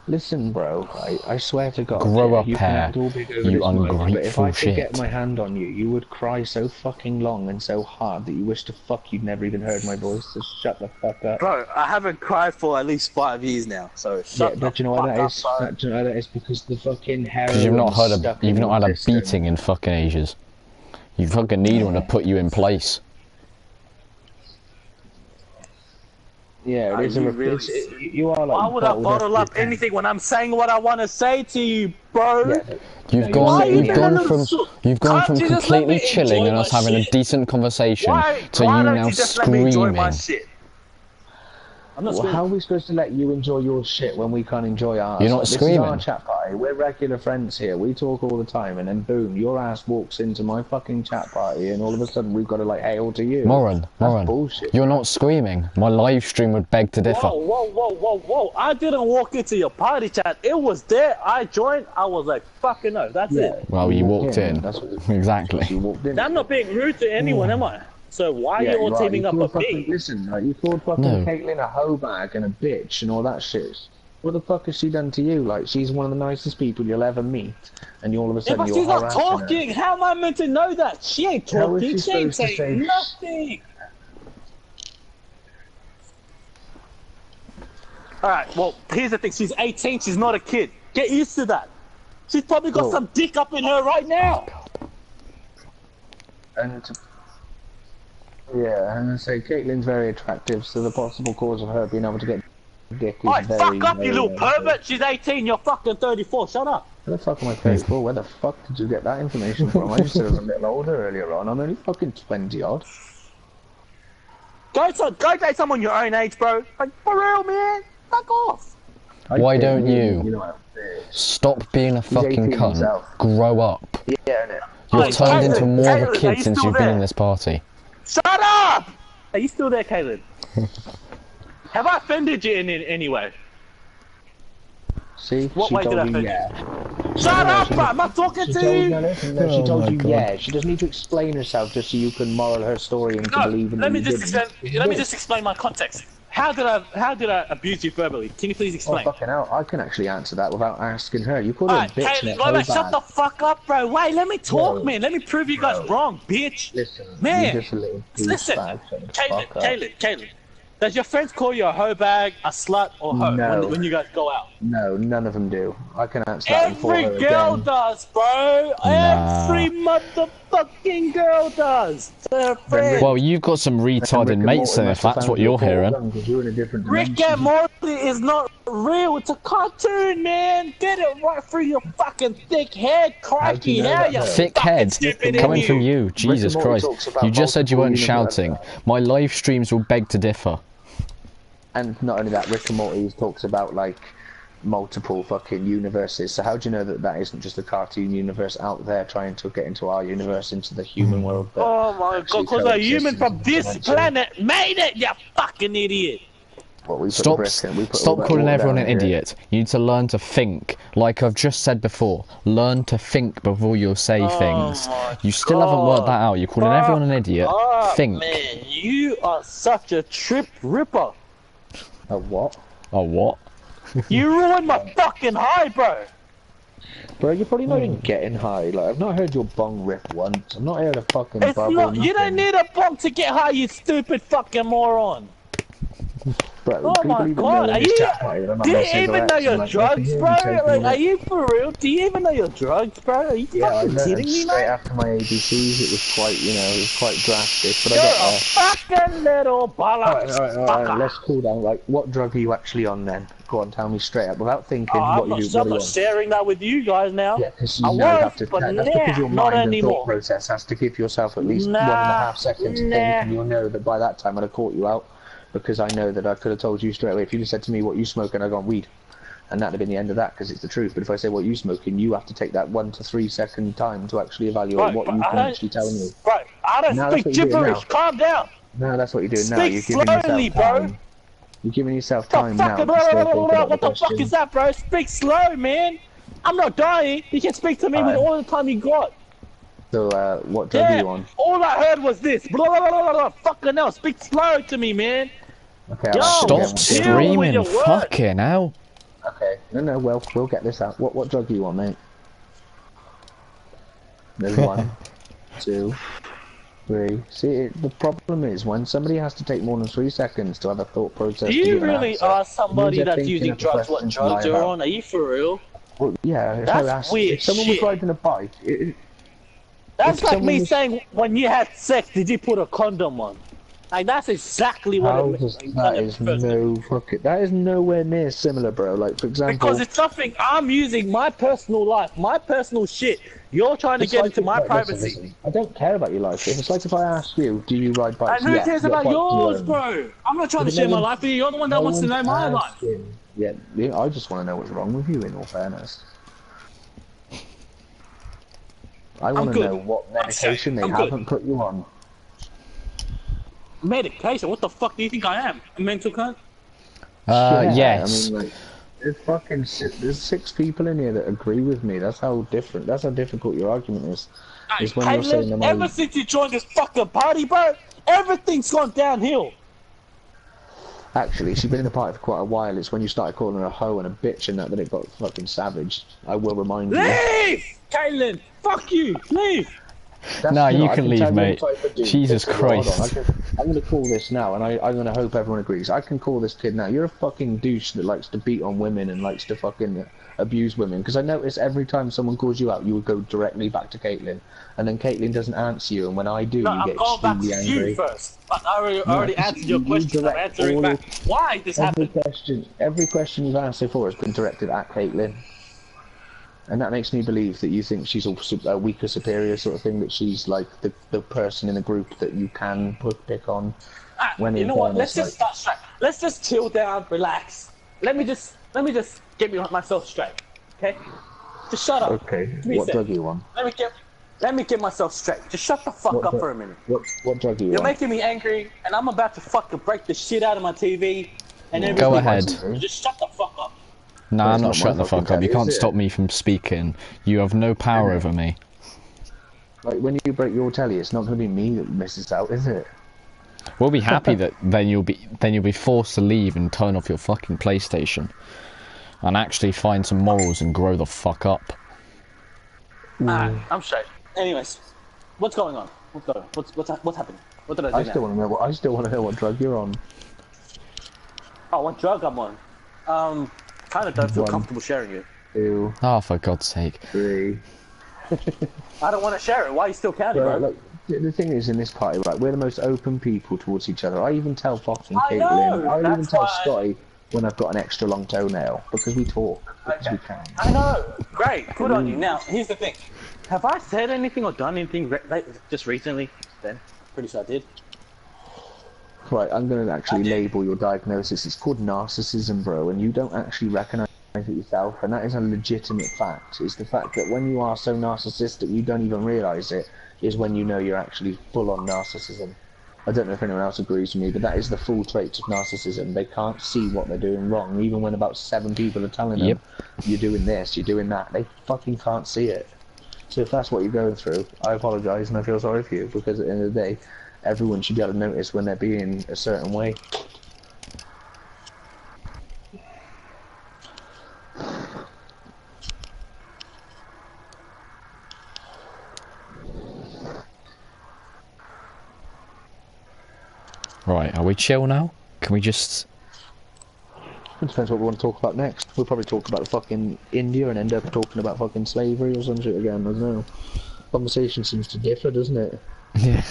Listen, bro, I swear to God, Grow yeah, up, you can hair. act all big over You this mic, but if I ungrateful could get shit. my hand on you, you would cry so fucking long and so hard that you wish to fuck you'd never even heard my voice, so shut the fuck up. Bro, I haven't cried for at least 5 years now, so Yeah, shut the but you know why fuck that up, is? bro. Do you know why that is? Because the fucking Because you've not heroin's heard stuck you've in not your had a system. beating in fucking ages. You fucking need one to put you in place. Yeah, it is you a really you are like Why would I bottle up anything when I'm saying what I want to say to you, bro? Yeah, You've you're gone Can't from you just let completely me chilling enjoy and my us having a shit? decent conversation to Why you don't now you just let me enjoy my screaming. shit? I'm not Well, screaming. how are we supposed to let you enjoy your shit when we can't enjoy ours? You're not Like, this is our screaming. chat party. We're regular friends here. We talk all the time, and then boom, your ass walks into my fucking chat party, and all of a sudden we've got to like hail to you. Moran, That's bullshit. you're not screaming. My live stream would beg to differ. Whoa. I didn't walk into your party chat. It was there. I joined. I was like, fucking no, that's it. Well, you walked in. That's what Exactly. you walked in. I'm not being rude to anyone, am I? So why are you all teaming up called with me? Listen, like, you called fucking No. Caitlyn a hoe bag and a bitch and all that shit. What the fuck has she done to you? Like, she's one of the nicest people you'll ever meet, and you all of a Yeah, sudden but you're she's not harassing talking. her. How am I meant to know that? She ain't How is talking. she She ain't supposed to saying say- nothing. Alright, well, here's the thing. She's 18. She's not a kid. Get used to that. She's probably got Well- some dick up in her right now. And yeah, and I say Caitlyn's very attractive, so the possible cause of her being able to get dick is Alright, very, fuck up, you very, little pervert. She's 18. You're fucking 34. Shut up. Where the fuck am I 34? Where the fuck did you get that information from? I just said I was a little older earlier on. I'm only fucking 20 odd. Go date someone your own age, bro. Like, for real, man. Fuck off. Why don't you? You know how it is. Stop being a fucking 18 cunt. himself. Grow up. Yeah, innit? You've Hey, turned into Caitlyn, more of a Caitlyn, are kid you since still you've been there? in this party. Shut up! Are you still there, Caleb? Have I offended you in any way? See, What she way did I told you offend yeah. Shut up, bro! I'm not talking She to told, you! no, listen, no, she Oh told my you God. yeah. She doesn't need to explain herself just so you can moral her story and to No, believe in let me you just didn't. explain. Let me just explain my context. How did I abuse you verbally? Can you please Oh, explain? fucking hell, I can actually answer that without asking her. You called her a Alright, bitch Caleb, and a wait, shut hoe the bag. fuck up, bro. Wait, let me talk, Bro. man. Let me prove you guys Bro. wrong, bitch. Listen, Man, you're just a little listen, douchebag. Shut the Caleb, fuck up. Caleb. Does your friends call you a hoe bag, a slut, or hoe No. when you guys go out? No, none of them do. I can answer that for Every her girl again. does, bro. Every motherfucking girl does. To their friends. Well, you've got some retarded Rick and mates Morty then, if must have that's found what your you're poor hearing. gun 'cause you're in a different Rick dimension. and Morty is not real. It's a cartoon, man. Get it right through your fucking thick head. How do Crikey, you know hell, that, you though? Thick fucking head stupid coming from idiot. you, Jesus Morty Christ. talks about You just said you weren't multiple shouting. universes. My live streams will beg to differ. And not only that, Rick and Morty talks about like multiple fucking universes. So how do you know that that isn't just a cartoon universe out there trying to get into our universe, into the human world? that Oh my actually god, because a coexists human in from a this dimension? planet made it, you fucking idiot. What, we put the Stop, brick in, we put all stop that calling water everyone down an here. idiot. You need to learn to think. Like I've just said before, learn to think before you say things. my You still haven't worked that out. You're calling everyone an idiot. Oh, Think. man, you are such a trip ripper. A what? Oh, what? You ruined my fucking high, bro. Bro, you're probably not even getting high. Like, I've not heard your bong rip once. I've not heard a fucking It's bubble. not. You don't nothing. need a bomb to get high, you stupid fucking moron. Bro, Oh people my even God, know are in this you? chat party that I'm Do you having even know cigarettes your and, like, drugs, nothing bro? really taking Like, it. are you for real? Do you even know your drugs, bro? Are you Yeah, I fucking know. kidding And me, straight mate? after my ABCs, it was quite, you know, it was quite drastic. But You're I a got there. fucking little bollocks. Alright, let's cool down. Like, what drug are you actually on then? Go on, tell me straight up, without thinking. I'm what not, you do? I'm not sharing that with you guys now. Yeah, because you I know you was, have to. but That's because your not mind and anymore. thought process has to give yourself at least Nah, 1.5 seconds to think, nah. and you'll know that by that time I'd have caught you out. Because I know that I could have told you straight away. If you just said to me what you smoke and I gone weed, and that'd have been the end of that because it's the truth. But if I say what you smoking, you have to take that 1 to 3 second time to actually evaluate Right, what but you I can don't- actually tell me. Right, I don't Now that's speak what you're doing gibberish. now. Calm down. No, that's what you're doing now. Speak You're giving slowly, yourself time. bro. You're giving yourself The time now fucking to still think about what the fuck question. is that, bro? Speak slow, man. I'm not dying. You can speak to me with Alright. all the time you got. So, what drug are Yeah, you on? all I heard was this. Blah, blah, blah, blah, blah. Fucking hell, speak slow to me, man. Okay, Yo, I'll Stop ask you again. deal with Screaming, your words. fucking hell. Okay, No, well, we'll get this out. What drug do you want, mate? There's 1, 2, 3. See, the problem is when somebody has to take more than 3 seconds to have a thought process. Do you really ask somebody that's using drugs what drugs you're on? Are you for real? Well, yeah, that's weird. If someone was riding a bike, that's like me saying, when you had sex, did you put a condom on? Like, that's exactly what it means. That is nowhere near similar, bro. Like, for example... Because it's something I'm using my personal life, my personal shit. You're trying to get into my privacy. Listen. I don't care about your life. It's like if I ask you, do you ride bikes? And who cares about yours, bro? I'm not trying to share my life with you. You're the one that wants to know my life. Yeah, I just want to know what's wrong with you, in all fairness. I want to know what medication they haven't put you on. Medication? What the fuck do you think I am? A mental cunt? Yes. I mean, like, there's 6 people in here that agree with me. That's how difficult your argument is. Hey, Caitlin, ever since you joined this fucking party, bro, everything's gone downhill. Actually, she's been in the party for quite a while. It's when you started calling her a hoe and a bitch and that it got fucking savage. I will remind you. Leave! Caitlin, fuck you, leave! No, you can leave, mate. Jesus Christ. I'm going to call this now, and I'm going to hope everyone agrees. I can call this kid now. You're a fucking douche that likes to beat on women and likes to fucking abuse women. Because I notice every time someone calls you out, you would go directly back to Caitlin. And then Caitlin doesn't answer you, and when I do, you get extremely angry. You first. I already answered your question. I'm answering back. Why this happened? Every question you've asked so far has been directed at Caitlin. And that makes me believe that you think she's a weaker, superior sort of thing, that she's like the person in the group that you can pick on. You know what? Let's just start straight. Let's just chill down, relax. Let me just get myself straight, okay? Just shut up. Okay. What drug you want? Let me get myself straight. Just shut the fuck up for a minute. What drug you want? You're making me angry, and I'm about to fucking break the shit out of my TV and everything. Go ahead. Just shut the fuck up. Nah, I'm not shutting the fuck up. You can't stop me from speaking. You have no power over me. Like, when you break your telly, it's not going to be me that misses out, is it? We'll be happy that then you'll be forced to leave and turn off your fucking PlayStation, and actually find some morals and grow the fuck up. I'm straight. Anyways, what's going on? What's happening? What did I do? I still want to know what drug you're on. Oh, what drug I'm on? Kind of don't feel comfortable sharing it. 2. Oh, for God's sake. 3. I don't want to share it. Why are you still counting, bro? Look, the thing is, in this party, right, we're the most open people towards each other. I even tell Fox and Caitlin, I even tell Scotty when I've got an extra long toenail, because we talk, because we can. I know. Great. Good on you. Now, here's the thing. Have I said anything or done anything just recently? Then, pretty sure I did. Right, I'm going to actually label your diagnosis. It's called narcissism, bro, and you don't actually recognise it yourself, and that is a legitimate fact. It's the fact that when you are so narcissistic you don't even realise it, is when you know you're actually full on narcissism. I don't know if anyone else agrees with me, but that is the full traits of narcissism. They can't see what they're doing wrong, even when about 7 people are telling them, you're doing this, you're doing that. They fucking can't see it. So if that's what you're going through, I apologise and I feel sorry for you, because at the end of the day, everyone should be able to notice when they're being a certain way. Right, are we chill now? Can we just... It depends what we want to talk about next. We'll probably talk about fucking India and end up talking about fucking slavery or some shit again, I don't know. Conversation seems to differ, doesn't it? Yeah.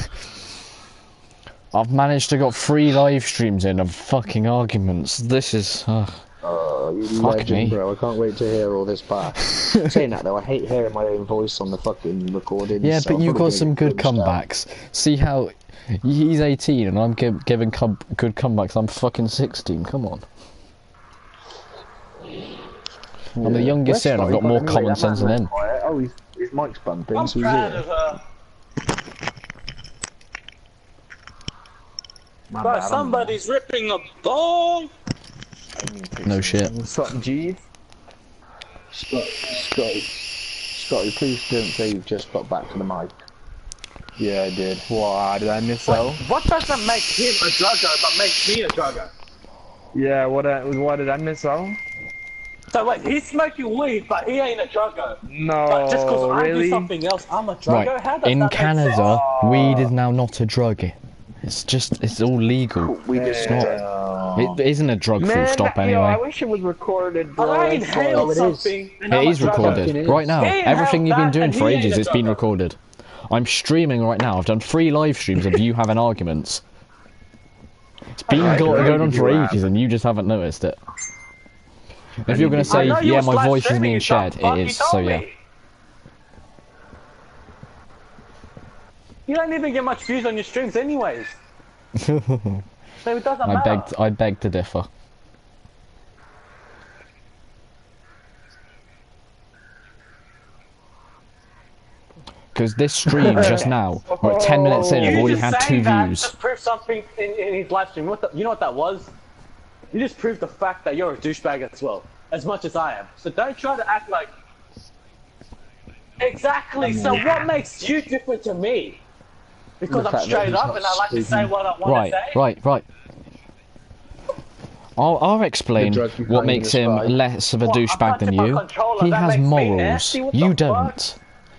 I've managed to got 3 live streams in of fucking arguments. This is... you fuck legend, me. bro. I can't wait to hear all this back. Saying that though, I hate hearing my own voice on the fucking recording. Yeah, so but you've got some good comebacks. See how... He's 18 and I'm giving good comebacks. I'm fucking 16, come on. I'm the youngest here and I've got more common sense than him. Oh, his mic's bumping, I'm so he's proud here. of her. Bro, somebody's ripping a ball. No shit. Something, G. Scotty, please don't say you've just got back to the mic. Yeah, I did. Why did I miss out? What doesn't make him a drugger but makes me a drugger? Yeah, why did I miss out? So wait, he's smoking weed, but he ain't a druggo. No, But just because I really? do something else, I'm a druggo? Right. How does In that make sense? Canada, weed is now not a drug. It's all legal. We just It isn't a drug full Man, stop yo, I anyway. wish it was recorded, But bro. I inhaled it is. something. And It I'm a is druggo. recorded It is. right now. He Everything you've been inhaled doing that for and he ain't ages, a it's been druggo. recorded. I'm streaming right now. I've done 3 live streams of you having arguments. It's been going on for ages, and you just haven't noticed it. If you're gonna say, I know you yeah, was my live voice is streaming, being you shared, dumb fuck, it you is. told So yeah. me. You don't even get much views on your streams anyways. So it doesn't matter. I beg to differ. Because this stream just now, we're at 10 minutes in, I've You already just had 2 saying that views. just proved something in his live stream. You know what that was? You just proved the fact that you're a douchebag as well, as much as I am. So don't try to act like... Exactly, so what makes you different to me? Because The I'm fact that straight he's up not and I like to say speaking. what I want to say. Right. I'll explain The drug you what find makes in him the spy. less of a What, I douchebag can't than take my you. controller, He that has makes me morals. nasty, what You the don't.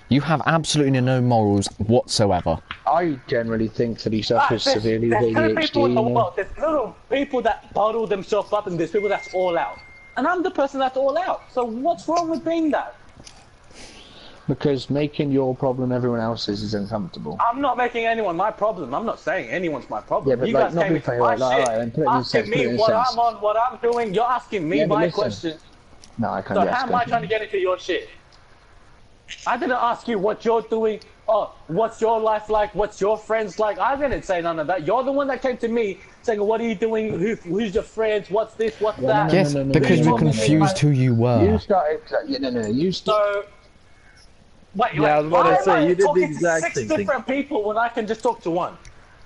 You have absolutely no morals whatsoever. I generally think that he suffers There's severely with two people in the ADHD. You know? world. There's little people that bottle themselves up, and there's people that's all out. And I'm the person that's all out. So what's wrong with being that? Because making your problem everyone else's is uncomfortable. I'm not making anyone my problem. I'm not saying anyone's my problem. Yeah, but you like, guys not came being into fair, my like, shit, alright, then put it in asking sense, put it me in what sense. I'm on, what I'm doing. You're asking me Yeah, but my listen. question. No, I can't So guess. how am I trying to get into your shit? I didn't ask you what you're doing. Oh, what's your life like? What's your friends like? I didn't say none of that. You're the one that came to me saying, what are you doing? Who's your friends? What's this? What's that? Yes, because You we're told me confused who you You were. started. You started. So, wait, Yeah, I was about to why am say, I you did the talking exact to 6 same thing. different people when I can just talk to one?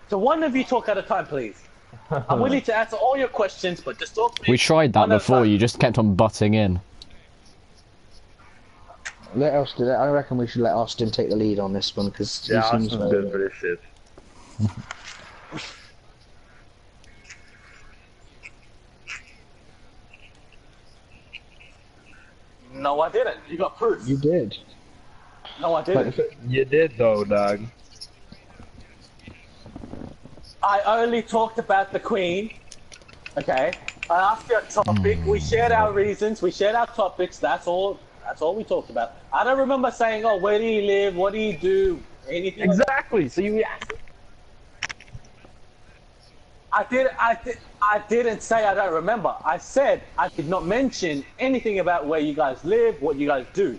So one of you talk at a time, please. I'm willing to answer all your questions, but just talk to me. We tried that one at a before, time. you just kept on butting in. Let Austin. I reckon we should let Austin take the lead on this one because he Yeah, seems Austin's good for this shit. No, I didn't. You got proof. You did. No, I didn't. You did though, dog. I only talked about the Queen. Okay. I asked you a topic. We shared our reasons. We shared our topics. That's all. That's all we talked about. I don't remember saying, "Oh, where do you live? What do you do?" Anything. like that. Exactly. So you. I didn't say I don't remember. I said I did not mention anything about where you guys live, what you guys do.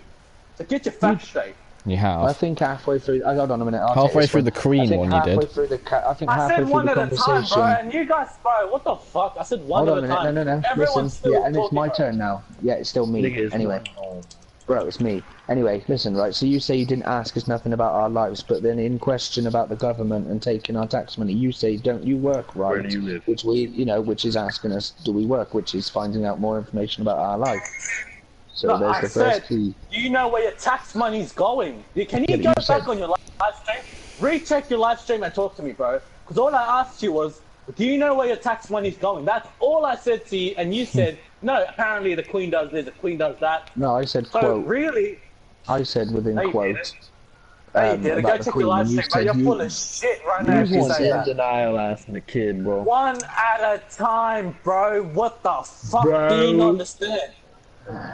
So get your facts straight. You I have. think halfway through. Hold on a minute. I'll take Halfway this through one. the Queen I think one you halfway did. Through the I think I halfway said through one the at a time, conversation. bro. And you guys, bro, what the fuck? I said one Hold at on a a minute. time. No. Everyone's Listen. still Yeah, and it's talking, my bro. turn now. Yeah, it's still me. Nigga is Anyway. home. Bro, it's me. Anyway, listen, right, so you say you didn't ask us nothing about our lives, but then in question about the government and taking our tax money, you say, don't you work, right? Where do you live? Which we, which is asking us, do we work, which is finding out more information about our life. So No, there's I the said, first key. do you know where your tax money's going? Can you Yeah, but go you back said- on your live stream? Recheck your live stream and talk to me, bro. Because all I asked you was, do you know where your tax money's going? That's all I said to you, and you said, no, apparently the Queen does this, the Queen does that. No, I said So quote. really, I said within No, you quote. didn't. Hey, you did. Go about the check Queen, your live and you stream, bro. said You're you- full of shit right now if you you want say to that. Denial ass and a kid, bro. One at a time, bro. What the fuck Bro. do you not understand?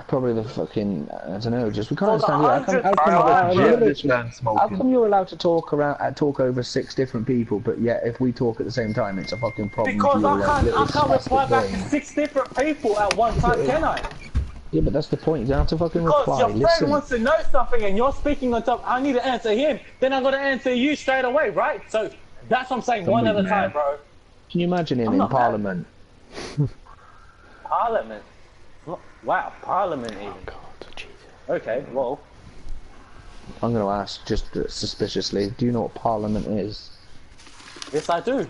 Probably the fucking, I don't know, just, we can't For the understand you. 100th How time, come, this man how smoking. come you're allowed to talk over 6 different people, but yet if we talk at the same time, it's a fucking problem? Because for you, I like, little can't reply spastic back to brain. 6 different people at one time, can I? Yeah, but that's the point. You don't have to fucking Because reply. your friend Listen. wants to know something and you're speaking on top, I need to answer him. Then I'm going to answer you straight away, right? So that's what I'm saying, one at a time, bro. Can you imagine him I'm in not mad. Parliament? Parliament. Wow, Parliament even. Okay, well, I'm going to ask, just suspiciously, do you know what Parliament is? yes I do.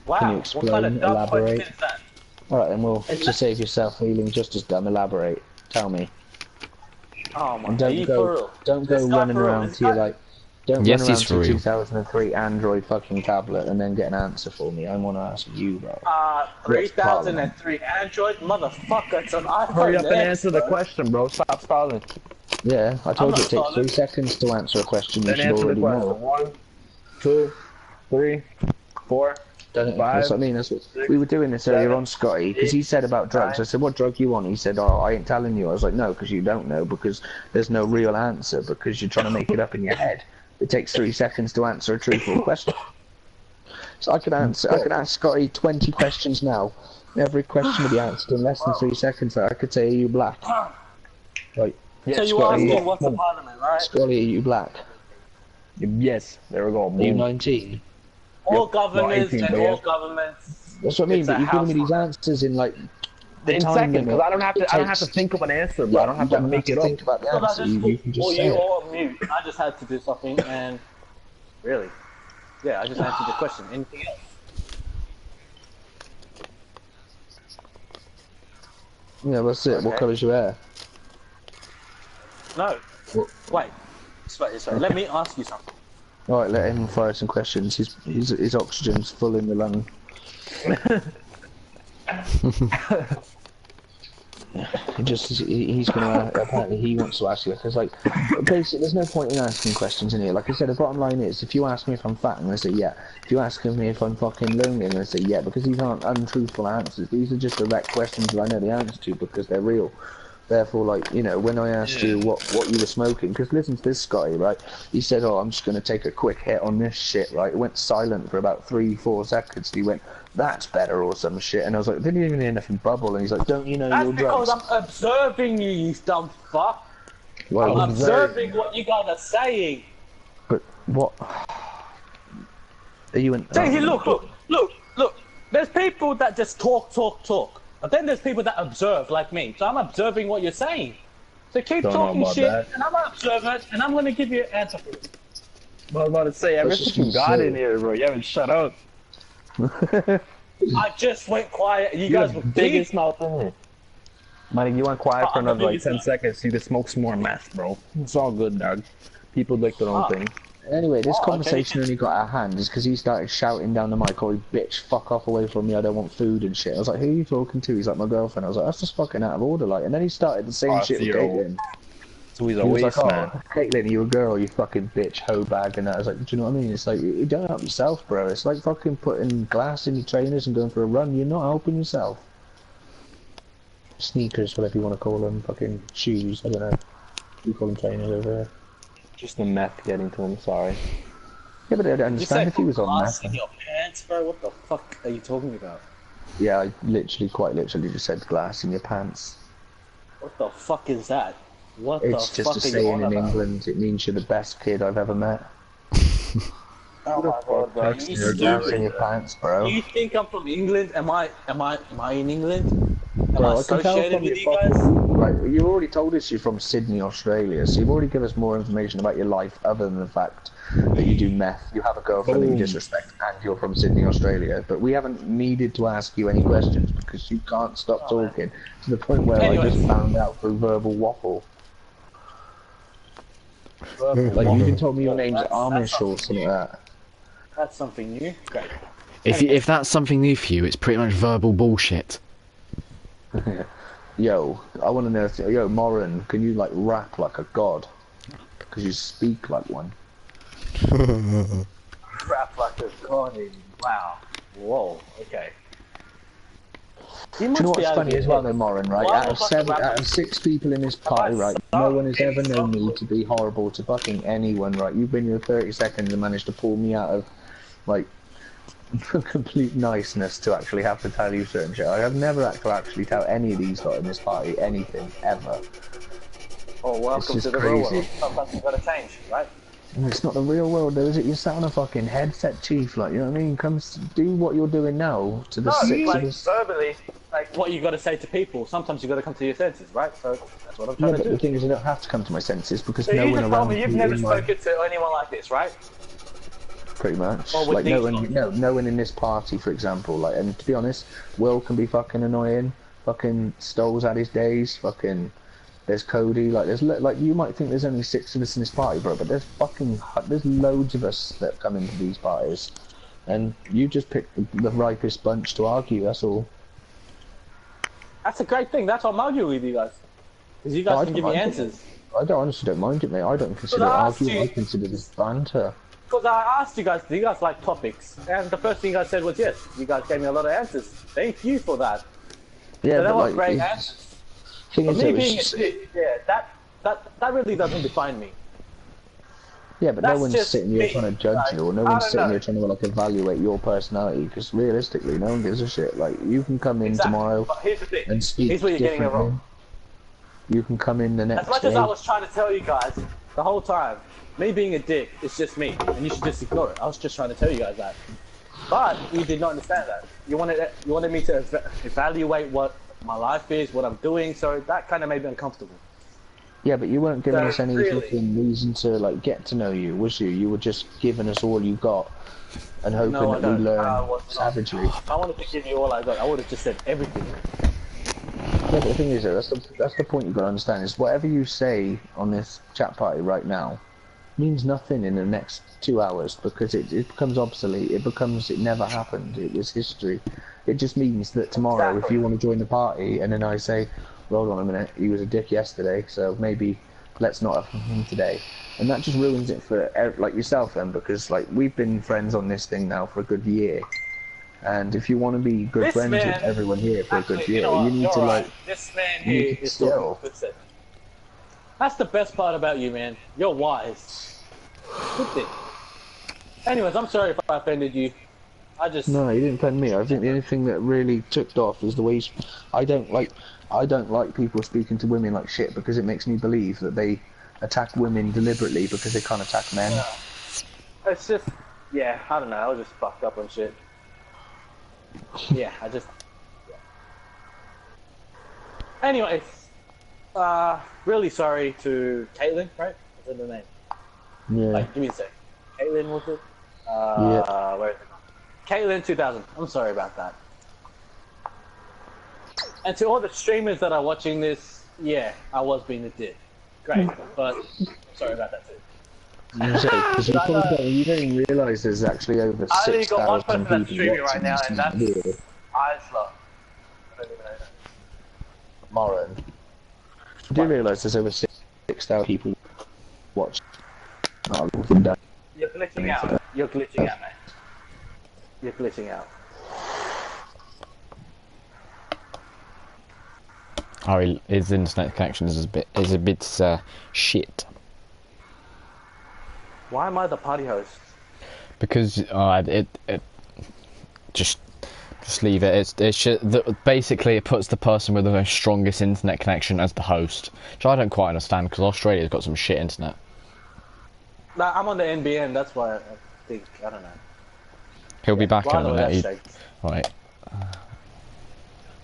Wow, Can you what kind of explain, dumb elaborate? question is that? Alright then, well, It's to save yourself feeling just as dumb, elaborate. Tell me. Oh my, And are you for real? don't This go guy running for real? around This to your, guy- like, Don't Yes, run around he's to for real. 2003 Android fucking tablet and then get an answer for me. I want to ask you, bro. 3003 Android, motherfucker, it's an iPhone. Hurry up and X, answer the bro. question, bro. Stop stalling. Yeah, I told you not it takes 3 stalling. seconds to answer a question. You Then should answer the already question. know. 1, 2, 3, 4, That's 5. what I mean. That's what we were doing this earlier on, Scotty, because he said about drugs. I said, "What drug you on?" He said, "Oh, I ain't telling you." I was like, "No, because you don't know, because there's no real answer, because you're trying to make it up in your head. It takes 3 seconds to answer a truthful question." So I could ask Scotty 20 questions now. Every question would be answered in less than 3 seconds. Like, I could say, "Are you black?" Like, So you Scotty, asking what's the parliament, right? Scotty, are you black? Yes, there we go. Are you Boom. 19? All Yep. governors 18, and bro. all governments. That's what I mean. It's But a you're giving me house these answers in like the In time seconds, limit. because I don't have to. It I don't have to takes- think of an answer, bro. I don't have you to make it up. think about the So answer. You can just say you it. all mute. I just had to do something, and really, yeah, I just answered the question. Anything else? Yeah, that's it. What Okay. colour's your hair? No. Wait. Sorry. Let me ask you something. All right, let him fire some questions. His oxygen's full in the lung. He's gonna apparently he wants to ask you because like basically there's no point in asking questions in here. Like I said, the bottom line is if you ask me if I'm fat, I'm gonna say yeah. If you ask me if I'm fucking lonely, I'm gonna say yeah, because these aren't untruthful answers. These are just direct questions that I know the answer to because they're real. Therefore, like, you know, when I asked you what you were smoking, because listen to this guy, right? He said, "Oh, I'm just going to take a quick hit on this shit," right? It went silent for about 3-4 seconds. He went, "That's better," or some shit. And I was like, didn't even hear nothing bubble. And he's like, "Don't you know That's your because drugs?" I'm observing you, you dumb fuck. Well, I'm observing what you guys are saying. But what? Are you in? See, look. There's people that just talk. But then there's people that observe, like me. So I'm observing what you're saying. So keep Don't know talking about shit, that. and I'm gonna observe it, and I'm gonna give you an answer for it. I was about to say, ever Let's since just you got say- in here, bro, you haven't shut up. I just went quiet. You You guys have were the big. biggest mouth in here. Mike, you went quiet for I'm the another like biggest 10 mouth. seconds so you can smoke some more meth, bro. It's all good, dog. People like their own Ah. thing. Anyway, this Oh, okay. conversation only got out of hand is because he started shouting down the mic, "Oh, bitch, fuck off away from me, I don't want food and shit." I was like, "Who are you talking to?" He's like, "My girlfriend." I was like, "That's just fucking out of order," like. And then he started the same Oh, shit with zero. Caitlin. So he's a He was waste, like, man. "Oh, Caitlin, you a girl, you fucking bitch, hoe bag," and that. I was like, "Do you know what I mean?" It's like, you don't help yourself, bro. It's like fucking putting glass in your trainers and going for a run. You're not helping yourself. Sneakers, whatever you want to call them, fucking shoes, I don't know. We call them trainers over here. Just the meth getting to him, sorry. Yeah, but I don't You understand said if he was on glass meth. in your pants, bro. What the fuck are you talking about? Yeah, I quite literally just said glass in your pants. What the fuck is that? What It's the just fuck a are you saying on in about? England. It means you're the best kid I've ever met. Oh my god, bro. Text You me your Glass in stupid. your pants, bro. You think I'm from England? Am I in England? Am Bro, I I can tell associated from with your you guys? fucking... Right, you already told us you're from Sydney, Australia, so you've already given us more information about your life other than the fact that you do meth, you have a girlfriend that you Boom. disrespect, and you're from Sydney, Australia. But we haven't needed to ask you any questions because you can't stop talking to the point where I Anyways. just found out through verbal waffle. Like, you even told me your name's That's Amish or something something new. like that. That's something new. Great. If that's something new for you, it's pretty much verbal bullshit. Yo, I want to know if... Yo, Moran, can you, like, rap like a god? Because you speak like one. Crap like a god. Wow. Whoa. Okay. Do you know what's funny as well, though, Moran, right? Why Out of the fuck rap- out of 6 people in this party, right, no one has ever known me to be horrible to fucking anyone, right? You've been here 30 seconds and managed to pull me out of, like, complete niceness to actually have to tell you certain shit. I have never had to actually tell any of these lot in this party anything, ever. Oh, welcome It's to just the real crazy. world. Sometimes you gotta change, right? And it's not the real world, though, is it? You're sat on a fucking headset, chief, like, you know what I mean? Come do what you're doing now to the No, six like of us. verbally, like what you gotta say to people. Sometimes you gotta come to your senses, right? So that's what I'm Yeah, trying but to the do. thing is, I don't have to come to my senses because So no you one just around told me you've me never in my... spoken to anyone like this, right? Pretty much. Or with Like no these one, guys. no one in this party, for example. Like, and to be honest, Will can be fucking annoying. Fucking Stoles had his days. Fucking there's Cody, like you might think there's only 6 of us in this party, bro, but there's loads of us that come into these parties, and you just pick the ripest bunch to argue. That's all. That's a great thing. That's why I'm arguing with you guys, because you guys can give me answers. I honestly don't mind it, mate. I don't consider it arguing. I consider this banter. Because I asked you guys, do you guys like topics? And the first thing you guys said was yes. You guys gave me a lot of answers. Thank you for that. Yeah, so that but was like, great answers. Thing But is, me being a dick, yeah, that really doesn't define me. yeah, but that's no one's just sitting here me, trying to judge like, you, or no I one's don't sitting know. here trying to like evaluate your personality. Because realistically, no one gives a shit. Like you can come in Exactly. tomorrow But here's the thing. and speak Here's where you're getting it differently. wrong. You can come in the next As much day. as I was trying to tell you guys the whole time, me being a dick is just me, and you should just ignore it. I was just trying to tell you guys that. But you did not understand that. You wanted me to evaluate what my life is, what I'm doing, so that kind of made me uncomfortable. Yeah, but you weren't giving So, us any really? fucking reason to like get to know you, was you? You were just giving us all you got and hoping No, I that we don't. learn I was not. savagery. If I wanted to give you all I got, I would have just said everything. Yeah, but the thing is, though, that's the point you've got to understand, is whatever you say on this chat party right now means nothing in the next 2 hours, because it becomes obsolete, it never happened, it was history. It just means that tomorrow, if you want to join the party, and then I say, well, hold on a minute, he was a dick yesterday, so maybe let's not have him today. And that just ruins it for, like, yourself then, because, like, we've been friends on this thing now for a good year. And if you want to be good This friends with man- everyone here for a good Actually, year, know what? you need You're to, right. like... This man you need here to is chill. talking good sense. That's the best part about you, man. You're wise. Good thing. Anyways, I'm sorry if I offended you. I just... No, you didn't offend me. I think the only thing that really ticked off is the way I don't like people speaking to women like shit, because it makes me believe that they attack women deliberately because they can't attack men. It's just... Yeah, I don't know. I was just fucked up on shit. Yeah, I just... Yeah. Anyways, really sorry to Caitlin, right? What's her name? Yeah. Like, give me a sec. Caitlin, was it? Yeah. Where is it? Caitlin 2000. I'm sorry about that. And to all the streamers that are watching this, yeah, I was being a dick. Great, but sorry about that too. Because you don't even realise there's actually over I only got one 6,000 person that's people streaming right watching now, this and thing that's here. Isla. I don't even know that. Moran. You do realise there's over 6,000 people watching? Not a lot of them don't. You're glitching out. You're glitching out, mate. You're glitching out. Oh, his internet connection is a bit shit. Why am I the party host? Because just leave it. Basically it puts the person with the strongest internet connection as the host, which I don't quite understand, because Australia's got some shit internet. Nah, I'm on the NBN. That's why I think I don't know. He'll be back in By a the way, minute. that's shakes. Right.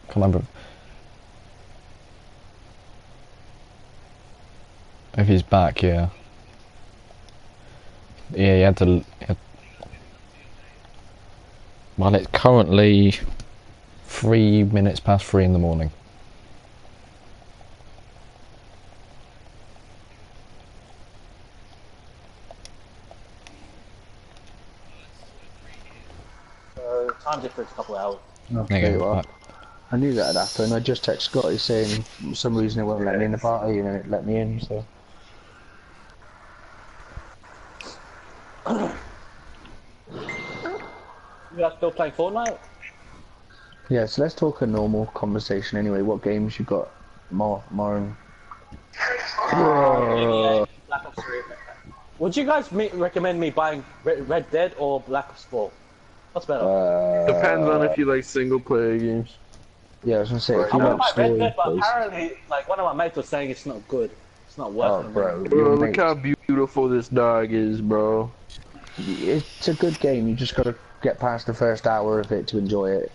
Can't remember if he's back. Yeah. Yeah, he had to. Well, it's currently 3 minutes past 3 in the morning. Time difference, a couple hours. There you go. Right. I knew that had happened. I just texted Scotty saying for some reason it won't let me in the party, and then it let me in, so... You guys still playing Fortnite? Yeah, so let's talk a normal conversation anyway. What games you got, Moran? NBA, Black Ops 3. Would you guys recommend me buying Red Dead or Black Ops 4? What's better? Depends on if you like single player games. Yeah, I was gonna say, if I you want like to buy Red story Dead, but based... apparently, like, one of my mates was saying it's not good. It's not worth Oh, it. bro, Bro, your look mate- how beautiful this dog is, bro. it's a good game, you just gotta get past the first hour of it to enjoy it.